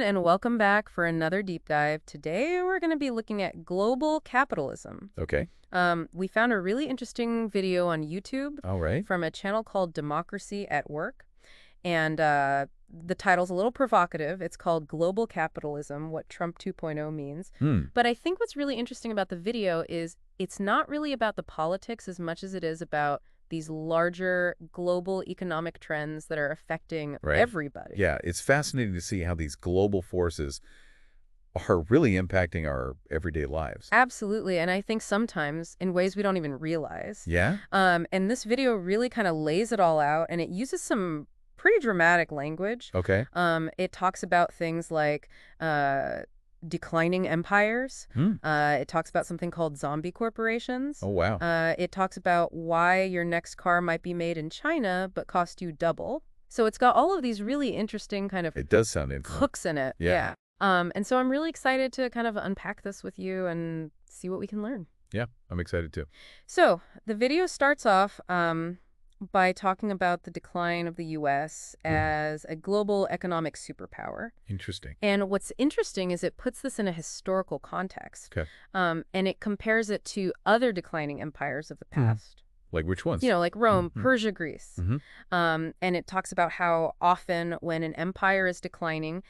and welcome back for another deep dive. Today, we're going to be looking at global capitalism. Okay. We found a really interesting video on YouTube All right. from a channel called Democracy at Work. And the title's a little provocative. It's called Global Capitalism, What Trump 2.0 Means. But I think what's really interesting about the video is it's not really about the politics as much as it is about these larger global economic trends that are affecting everybody. Yeah, it's fascinating to see how these global forces are really impacting our everyday lives. Absolutely. And I think sometimes in ways we don't even realize. Yeah? And this video really kind of lays it all out, and it uses some pretty dramatic language. Okay. It talks about things like declining empires. It talks about something called zombie corporations. Oh, wow. It talks about why your next car might be made in China but cost you double. So it's got all of these really interesting kind of It does sound interesting. hooks in it. Yeah. And so I'm really excited to kind of unpack this with you and see what we can learn. Yeah, I'm excited too. So the video starts off by talking about the decline of the U.S. as a global economic superpower. Interesting. And what's interesting is it puts this in a historical context. Okay. And it compares it to other declining empires of the past. Like which ones? You know, like Rome, Persia, Greece. Mm-hmm. And it talks about how often when an empire is declining,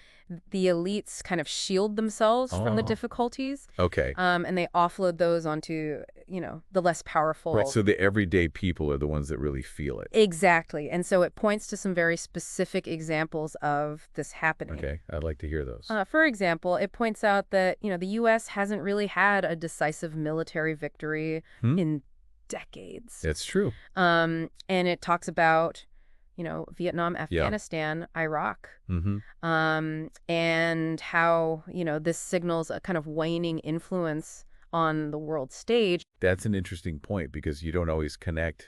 the elites kind of shield themselves from the difficulties. Okay. And they offload those onto, the less powerful. Right, so the everyday people are the ones that really feel it. Exactly. And so it points to some very specific examples of this happening. Okay, I'd like to hear those. For example, it points out that, the U.S. hasn't really had a decisive military victory in decades. It's true. And it talks about, Vietnam, Afghanistan, Iraq, and how, this signals a kind of waning influence on the world stage. That's an interesting point because you don't always connect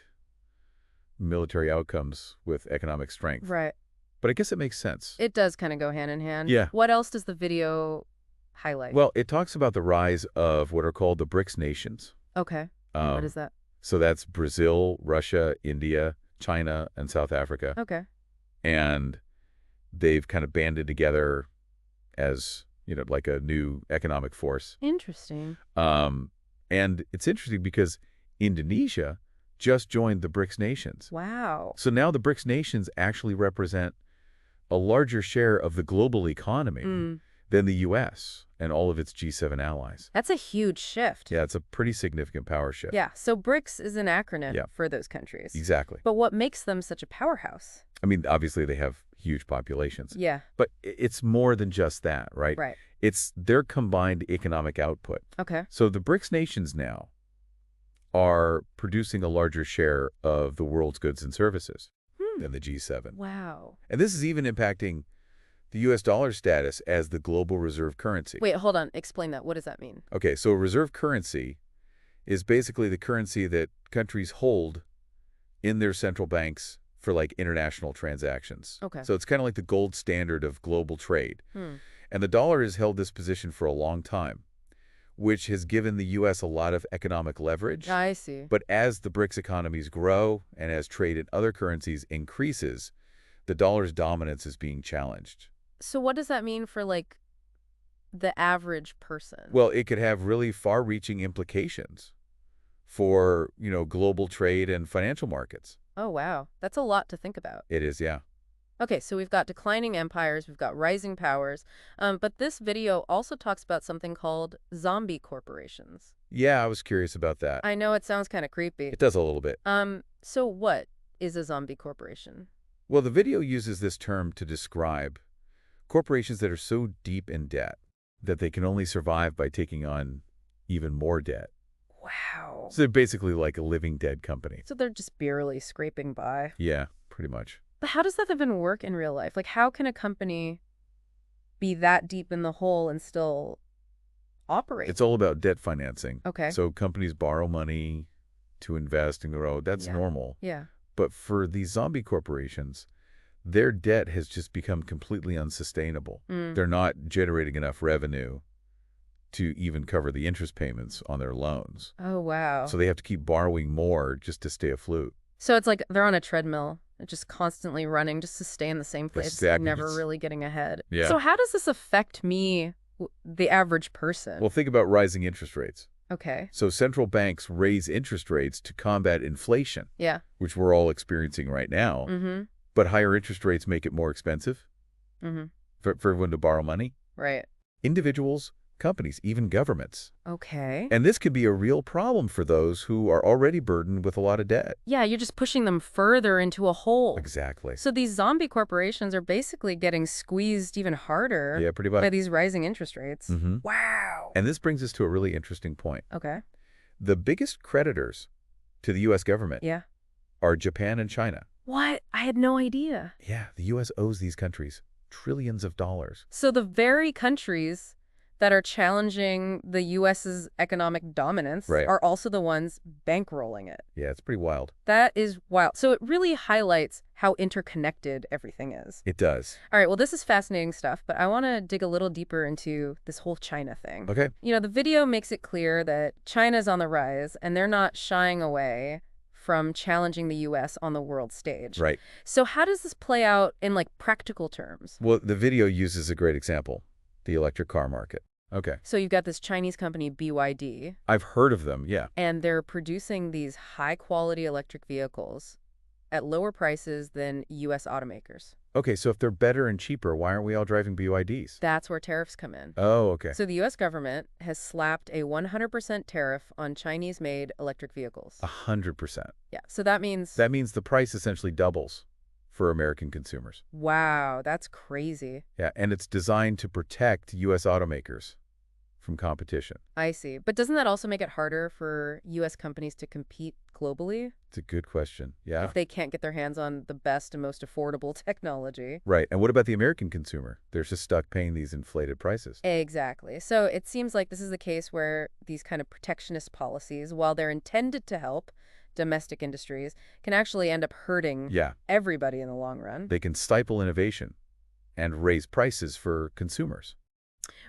military outcomes with economic strength. Right. But I guess it makes sense. It does kind of go hand in hand. Yeah. What else does the video highlight? Well, it talks about the rise of what are called the BRICS nations. Okay. What is that? So that's Brazil, Russia, India, China, and South Africa. Okay. And they've kind of banded together as, like a new economic force. Interesting. And it's interesting because Indonesia just joined the BRICS nations. Wow. So now the BRICS nations actually represent a larger share of the global economy than the U.S. and all of its G7 allies. That's a huge shift. Yeah, it's a pretty significant power shift. Yeah, so BRICS is an acronym for those countries. Exactly. But what makes them such a powerhouse? I mean, obviously they have huge populations. Yeah. But it's more than just that, right? Right. It's their combined economic output. Okay. So the BRICS nations now are producing a larger share of the world's goods and services than the G7. Wow. And this is even impacting the U.S. dollar status as the global reserve currency. Wait, hold on. Explain that. What does that mean? Okay, so a reserve currency is basically the currency that countries hold in their central banks for like international transactions. Okay. So it's kind of like the gold standard of global trade. And the dollar has held this position for a long time, which has given the U.S. a lot of economic leverage. I see. But as the BRICS economies grow and as trade in other currencies increases, the dollar's dominance is being challenged. So what does that mean for, the average person? Well, it could have really far-reaching implications for, global trade and financial markets. Oh, wow. That's a lot to think about. It is, yeah. Okay, so we've got declining empires, we've got rising powers, but this video also talks about something called zombie corporations. Yeah, I was curious about that. I know it sounds kind of creepy. It does a little bit. So what is a zombie corporation? Well, the video uses this term to describe corporations that are so deep in debt that they can only survive by taking on even more debt. Wow. So they're basically like a living dead company. So they're just barely scraping by. Yeah, pretty much. But how does that even work in real life? Like, how can a company be that deep in the hole and still operate? It's all about debt financing. Okay. So companies borrow money to invest and grow. That's normal. Yeah. But for these zombie corporations, their debt has just become completely unsustainable. They're not generating enough revenue to even cover the interest payments on their loans. Oh, wow. So they have to keep borrowing more just to stay afloat. So it's like they're on a treadmill just constantly running just to stay in the same place, Stagnant. never really getting ahead. Yeah. So how does this affect me, the average person? Well, think about rising interest rates. Okay. So central banks raise interest rates to combat inflation, Yeah. which we're all experiencing right now. Mm-hmm. But higher interest rates make it more expensive for everyone to borrow money. Right. Individuals, companies, even governments. Okay. And this can be a real problem for those who are already burdened with a lot of debt. Yeah, you're just pushing them further into a hole. Exactly. So these zombie corporations are basically getting squeezed even harder Yeah, pretty much. by these rising interest rates. Mm-hmm. Wow. And this brings us to a really interesting point. Okay. The biggest creditors to the U.S. government Yeah. are Japan and China. What? I had no idea. Yeah, the U.S. owes these countries trillions of dollars. So the very countries that are challenging the U.S.'s economic dominance are also the ones bankrolling it. Yeah, it's pretty wild. That is wild. So it really highlights how interconnected everything is. It does. All right, well, this is fascinating stuff, but I want to dig a little deeper into this whole China thing. Okay. You know, the video makes it clear that China's on the rise, and they're not shying away from challenging the U.S. on the world stage. Right. So how does this play out in, like, practical terms? Well, the video uses a great example, the electric car market. Okay. So you've got this Chinese company, BYD. I've heard of them, yeah. And they're producing these high-quality electric vehicles at lower prices than U.S. automakers. Okay, so if they're better and cheaper, why aren't we all driving BYDs? That's where tariffs come in. Oh, okay. So the U.S. government has slapped a 100% tariff on Chinese-made electric vehicles. 100%. Yeah, so that means... That means the price essentially doubles for American consumers. Wow, that's crazy. Yeah, and it's designed to protect U.S. automakers from competition. I see. But doesn't that also make it harder for U.S. companies to compete globally? It's a good question, yeah. If they can't get their hands on the best and most affordable technology. Right, and what about the American consumer? They're just stuck paying these inflated prices. Exactly. So it seems like this is the case where these kind of protectionist policies, while they're intended to help domestic industries, can actually end up hurting everybody in the long run. They can stifle innovation and raise prices for consumers.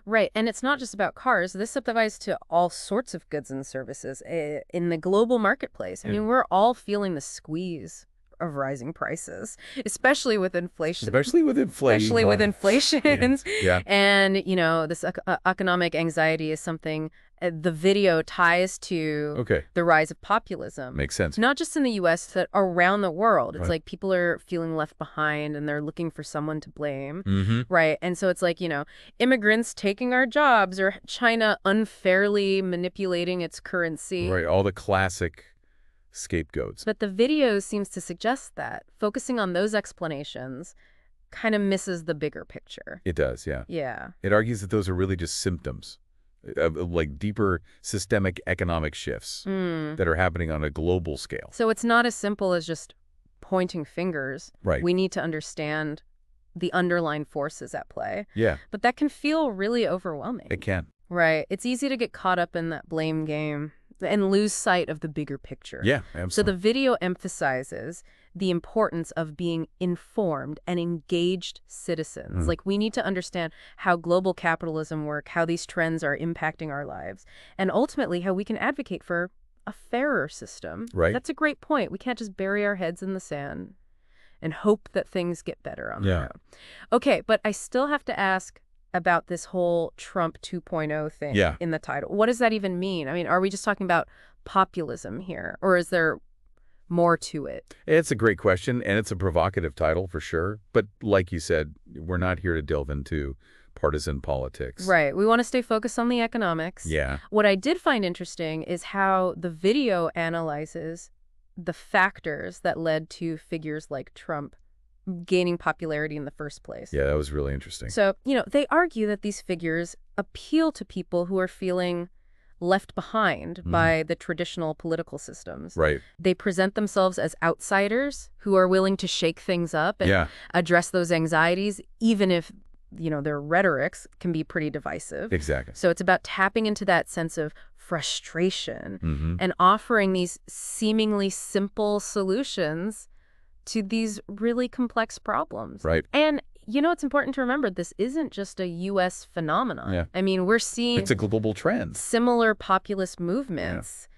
Right. And it's not just about cars. This applies to all sorts of goods and services in the global marketplace. I mean, we're all feeling the squeeze of rising prices, especially with inflation. Especially with inflation. Yeah. And, you know, this economic anxiety is something the video ties to the rise of populism. Makes sense. Not just in the U.S., but around the world. It's like people are feeling left behind and they're looking for someone to blame. Right. And so it's like, you know, immigrants taking our jobs or China unfairly manipulating its currency. Right. All the classic scapegoats. But the video seems to suggest that focusing on those explanations kind of misses the bigger picture. It does, yeah. Yeah. It argues that those are really just symptoms of like deeper systemic economic shifts that are happening on a global scale. So it's not as simple as just pointing fingers. Right. We need to understand the underlying forces at play. Yeah. But that can feel really overwhelming. It can. Right. It's easy to get caught up in that blame game and lose sight of the bigger picture. Yeah, absolutely. So the video emphasizes the importance of being informed and engaged citizens. Like, we need to understand how global capitalism works, how these trends are impacting our lives, and ultimately how we can advocate for a fairer system. Right. That's a great point. We can't just bury our heads in the sand and hope that things get better on their own. Okay, but I still have to ask about this whole Trump 2.0 thing in the title. What does that even mean? I mean, are we just talking about populism here, or is there more to it? It's a great question, and it's a provocative title for sure. But like you said, we're not here to delve into partisan politics. Right. We want to stay focused on the economics. Yeah. What I did find interesting is how the video analyzes the factors that led to figures like Trump gaining popularity in the first place. Yeah, that was really interesting. So, you know, they argue that these figures appeal to people who are feeling left behind by the traditional political systems. Right. They present themselves as outsiders who are willing to shake things up and address those anxieties, even if, you know, their rhetorics can be pretty divisive. Exactly. So it's about tapping into that sense of frustration and offering these seemingly simple solutions to these really complex problems. Right. And, you know, it's important to remember this isn't just a U.S. phenomenon. Yeah. I mean, we're seeing it's a global trend. Similar populist movements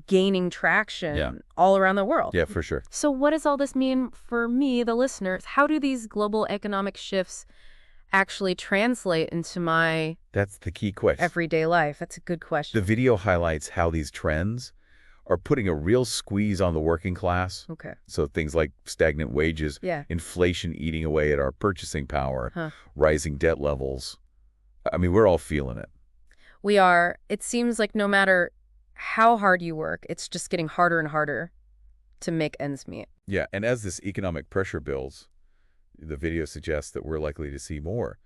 gaining Yeah. traction all around the world. Yeah, for sure. So what does all this mean for me, the listeners? How do these global economic shifts actually translate into my That's the key question. everyday life? That's a good The question. video highlights how these trends are putting a real squeeze on the working class. Okay. So things like stagnant wages, Yeah. inflation eating away at our purchasing power, Huh. rising debt levels. I mean, we're all feeling it. We are. It seems like no matter how hard you work, it's just getting harder and harder to make ends meet. Yeah, and as this economic pressure builds, the video suggests that we're likely to see more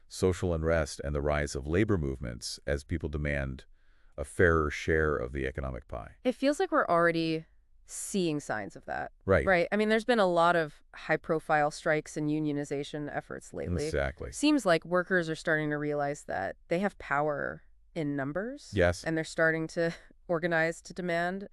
social unrest and the rise of labor movements as people demand a fairer share of the economic pie. It feels like we're already seeing signs of that. Right. Right. I mean, there's been a lot of high-profile strikes and unionization efforts lately. Exactly. Seems like workers are starting to realize that they have power in numbers. Yes. And they're starting to organize to demand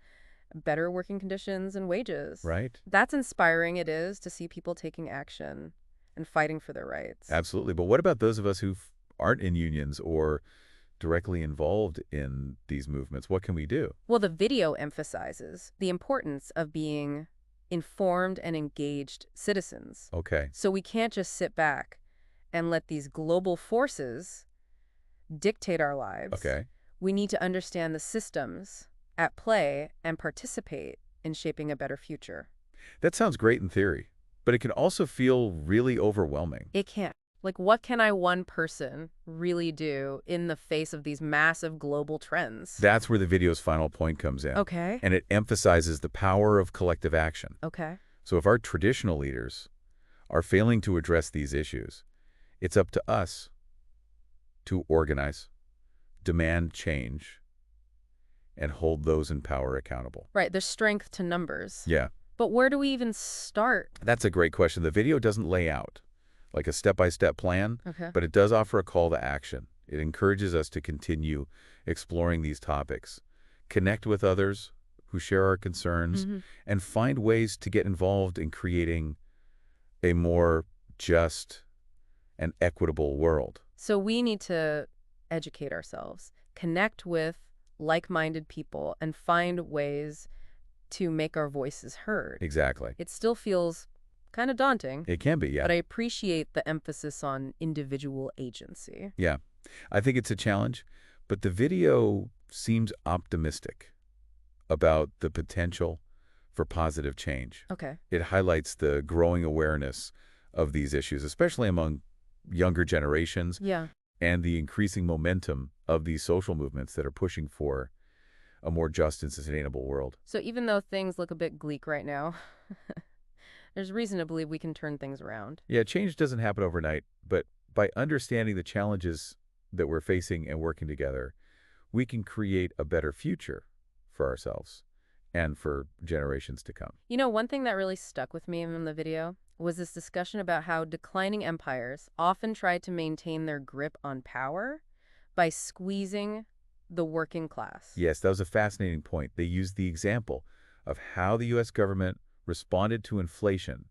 better working conditions and wages. Right. That's inspiring, it is, to see people taking action and fighting for their rights. Absolutely. But what about those of us who aren't in unions or directly involved in these movements? What can we do? Well, the video emphasizes the importance of being informed and engaged citizens. Okay. So we can't just sit back and let these global forces dictate our lives. Okay. We need to understand the systems at play and participate in shaping a better future. That sounds great in theory, but it can also feel really overwhelming. It can't. Like, what can I, one person, really do in the face of these massive global trends? That's where the video's final point comes in. Okay. And it emphasizes the power of collective action. Okay. So if our traditional leaders are failing to address these issues, it's up to us to organize, demand change, and hold those in power accountable. Right, there's strength to numbers. Yeah. But where do we even start? That's a great question. The video doesn't lay out like a step-by-step plan, Okay. but it does offer a call to action. It encourages us to continue exploring these topics, connect with others who share our concerns, and find ways to get involved in creating a more just and equitable world. So we need to educate ourselves, connect with like-minded people, and find ways to make our voices heard. Exactly. It still feels kind of daunting, It can be, yeah. but I appreciate the emphasis on individual agency. Yeah. I think it's a challenge, but the video seems optimistic about the potential for positive change. Okay. It highlights the growing awareness of these issues, especially among younger generations, Yeah. and the increasing momentum of these social movements that are pushing for a more just and sustainable world. So even though things look a bit bleak right now, there's reason to believe we can turn things around. Yeah, change doesn't happen overnight, but by understanding the challenges that we're facing and working together, we can create a better future for ourselves and for generations to come. You know, one thing that really stuck with me in the video was this discussion about how declining empires often try to maintain their grip on power by squeezing the working class. Yes, that was a fascinating point. They used the example of how the U.S. government responded to inflation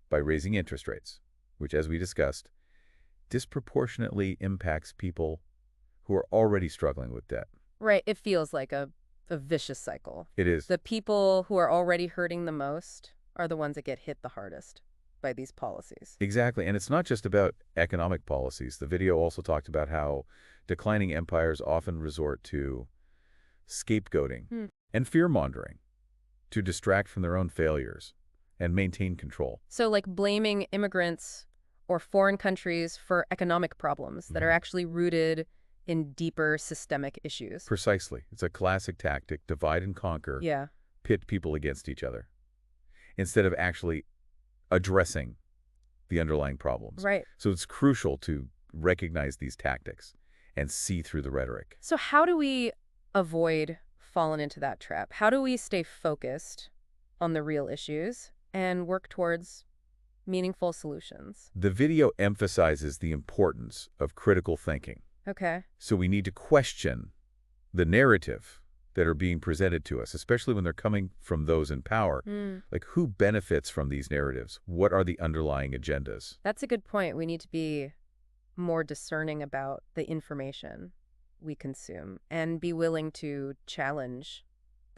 by raising interest rates, which, as we discussed, disproportionately impacts people who are already struggling with debt. Right, it feels like a vicious cycle. It is. The people who are already hurting the most are the ones that get hit the hardest by these policies. Exactly, and it's not just about economic policies. The video also talked about how declining empires often resort to scapegoating and fear-mongering to distract from their own failures and maintain control. So like blaming immigrants or foreign countries for economic problems that are actually rooted in deeper systemic issues. Precisely. It's a classic tactic, divide and conquer, Yeah. pit people against each other, instead of actually addressing the underlying problems. Right. So it's crucial to recognize these tactics and see through the rhetoric. So how do we avoid falling into that trap? How do we stay focused on the real issues and work towards meaningful solutions? The video emphasizes the importance of critical thinking. Okay. So we need to question the narrative that are being presented to us, especially when they're coming from those in power. Like, who benefits from these narratives? What are the underlying agendas? That's a good point. We need to be more discerning about the information we consume and be willing to challenge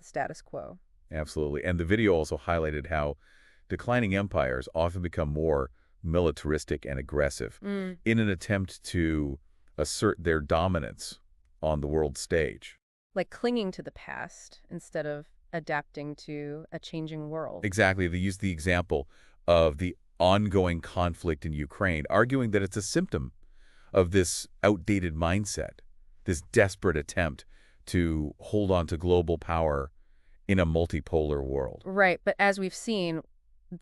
the status quo. Absolutely. And the video also highlighted how declining empires often become more militaristic and aggressive in an attempt to assert their dominance on the world stage. Like clinging to the past instead of adapting to a changing world. Exactly. They used the example of the ongoing conflict in Ukraine, arguing that it's a symptom of this outdated mindset, this desperate attempt to hold on to global power in a multipolar world. Right, but as we've seen,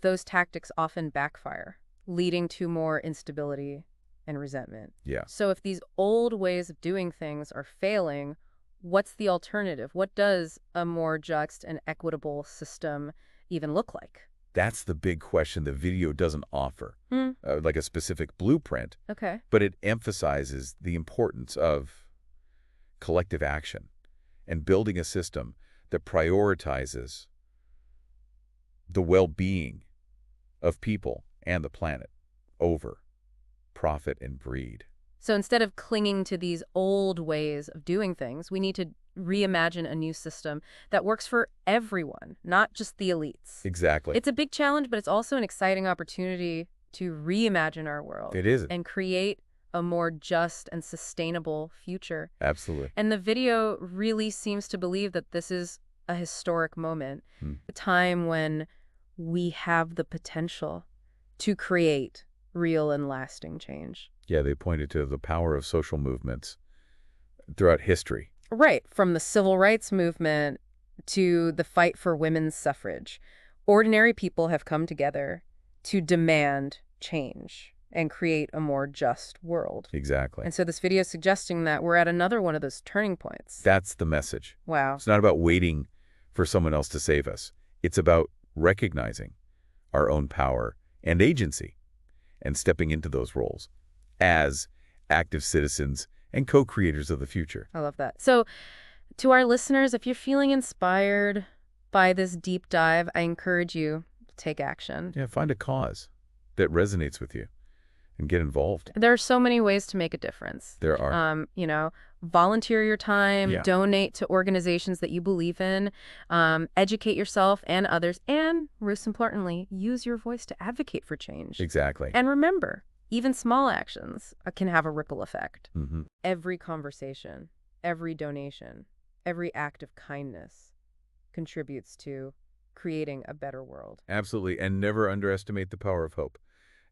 those tactics often backfire, leading to more instability and resentment. Yeah. So if these old ways of doing things are failing, what's the alternative? What does a more just and equitable system even look like? That's the big question the video doesn't offer, like a specific blueprint, Okay. but it emphasizes the importance of collective action and building a system that prioritizes the well-being of people and the planet over profit and greed. So instead of clinging to these old ways of doing things, we need to reimagine a new system that works for everyone, not just the elites. Exactly. It's a big challenge, but it's also an exciting opportunity to reimagine our world. It is. And create a more just and sustainable future. Absolutely. And the video really seems to believe that this is a historic moment, a time when we have the potential to create real and lasting change. Yeah, they pointed to the power of social movements throughout history. Right, from the civil rights movement to the fight for women's suffrage, ordinary people have come together to demand change and create a more just world. Exactly. And so this video is suggesting that we're at another one of those turning points. That's the message. Wow. It's not about waiting for someone else to save us. It's about recognizing our own power and agency and stepping into those roles as active citizens and co-creators of the future. I love that. So to our listeners, if you're feeling inspired by this deep dive, I encourage you to take action. Yeah, find a cause that resonates with you and get involved. There are so many ways to make a difference. There are. Volunteer your time, Yeah. donate to organizations that you believe in, educate yourself and others, and most importantly, use your voice to advocate for change. Exactly. And remember, even small actions can have a ripple effect. Mm-hmm. Every conversation, every donation, every act of kindness contributes to creating a better world. Absolutely. And never underestimate the power of hope.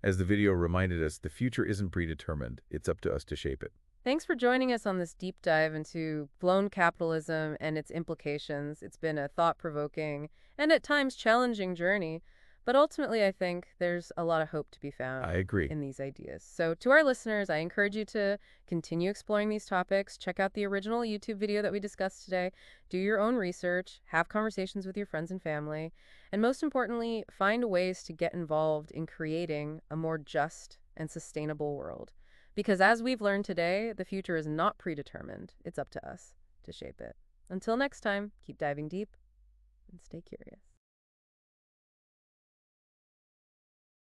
As the video reminded us, the future isn't predetermined. It's up to us to shape it. Thanks for joining us on this deep dive into blown capitalism and its implications. It's been a thought-provoking and at times challenging journey, but ultimately I think there's a lot of hope to be found I agree. in these ideas. So to our listeners, I encourage you to continue exploring these topics. Check out the original YouTube video that we discussed today. Do your own research, have conversations with your friends and family, and most importantly, find ways to get involved in creating a more just and sustainable world. Because as we've learned today, the future is not predetermined. It's up to us to shape it. Until next time, keep diving deep and stay curious.